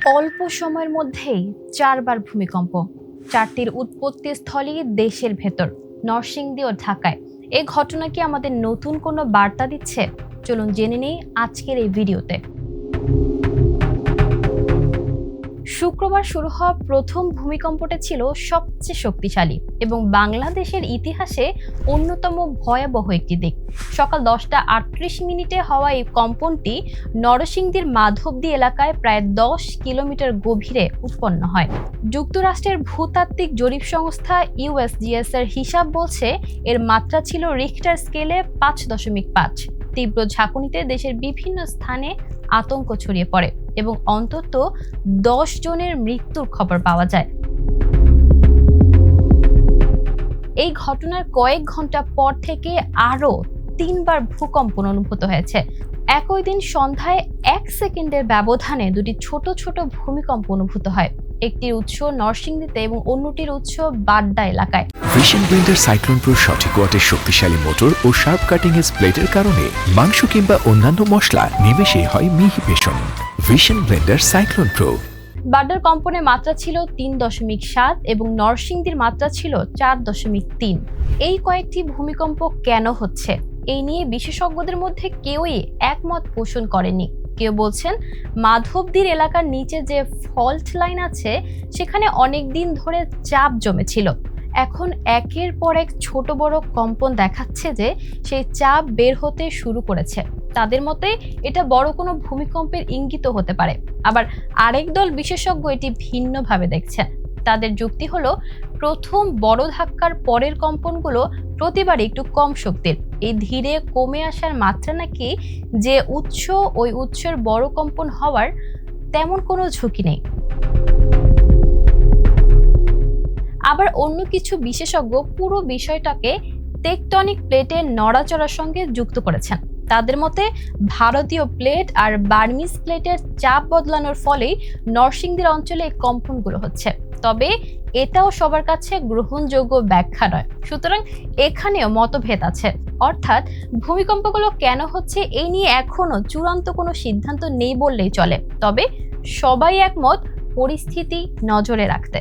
অল্প সময়ের মধ্যেই 4বার ভূমিকম্প, 4টির উৎপত্তি স্থলই দেশের ভেতর, নরসিংদী ও ঢাকায়। এই ঘটনা কি আমাদের নতুন কোনো বার্তা দিচ্ছে? চলুন জেনে নিই আজকের এই ভিডিওতে। শুক্রবার শুরু হওয়া প্রথম ভূমিকম্পটা ছিল সবচেয়ে শক্তিশালী এবং বাংলাদেশের ইতিহাসে অন্যতম ভয়াবহ একটি দিক। সকাল 10টা 38 হওয়া এই কম্পনটি নরসিংদীর মাধবদী এলাকায় প্রায় 10 কিলোমিটার গভীরে উৎপন্ন হয়। যুক্তরাষ্ট্রের ভূতাত্ত্বিক জরিপ সংস্থা ইউএসজিএস এর হিসাব বলছে এর মাত্রা ছিল রিখটার স্কেলে 5.5। তীব্র ঝাঁকুনিতে দেশের বিভিন্ন স্থানে আতঙ্ক ছড়িয়ে পড়ে এবং অন্তত 10 জনের মৃত্যুর খবর পাওয়া যায়। এই ঘটনার কয়েক ঘন্টা পর থেকে আরও 3বার ভূকম্পন অনুভূত হয়েছে। একই দিন সন্ধ্যায় 1 সেকেন্ডের ব্যবধানে দুটি ছোট ছোট ভূমিকম্প অনুভূত হয়। একটির উৎস নরসিংদীতে এবং অন্যটির উৎস বাড্ডা এলাকায়। ভিশন ব্লেন্ডার সাইক্লোন প্রো সঠিক ওয়াটের শক্তিশালী মোটর ও শার্প কাটিং এজ প্লেটের কারণে মাংস কিংবা অন্যান্য মশলা নিমেষেই হয় মিহি পেশন। Vision blender cyclone pro. বাড্ডার কম্পনের মাত্রা ছিল 3.7 এবং নরসিংদীর মাত্রা ছিল 4.3। এই কয়েকটি ভূমিকম্প কেন হচ্ছে এই নিয়ে বিশেষজ্ঞদের মধ্যে কেউই একমত পোষণ করেনি। কেউ বলছেন মাধবদীর এলাকার নিচে যে ফল্ট লাইন আছে সেখানে অনেক দিন ধরে চাপ জমেছিল, এখন একের পর এক ছোট বড় কম্পন দেখাচ্ছে যে সেই চাপ বের হতে শুরু করেছে। তাদের মতে এটা বড় কোনো ভূমিকম্পের ইঙ্গিত হতে পারে। আবার আরেক দল বিশেষজ্ঞ এটি ভিন্নভাবে দেখছেন। তাদের যুক্তি হলো প্রথম বড় ধাক্কার পরের কম্পনগুলো প্রতিবারই একটু কম শক্তির। এই ধীরে কমে আসার মাত্রা নাকি যে উৎস ওই উৎসের বড় কম্পন হওয়ার তেমন কোনো ঝুঁকি নেই। আবার অন্য কিছু বিশেষজ্ঞ পুরো বিষয়টাকে টেকটনিক প্লেটের নড়াচড়ার সঙ্গে যুক্ত করেছেন। তাদের মতে ভারতীয় প্লেট আর বার্মিজ প্লেটের চাপ বদলানোর ফলেই নরসিংদীর অঞ্চলে এই কম্পনগুলো হচ্ছে। তবে এটাও সবার কাছে গ্রহণযোগ্য ব্যাখ্যা নয়, সুতরাং এখানেও মতভেদ আছে। অর্থাৎ ভূমিকম্পগুলো কেন হচ্ছে এই নিয়ে এখনো চূড়ান্ত কোনো সিদ্ধান্ত নেই বললেই চলে। তবে সবাই একমত পরিস্থিতি নজরে রাখতে।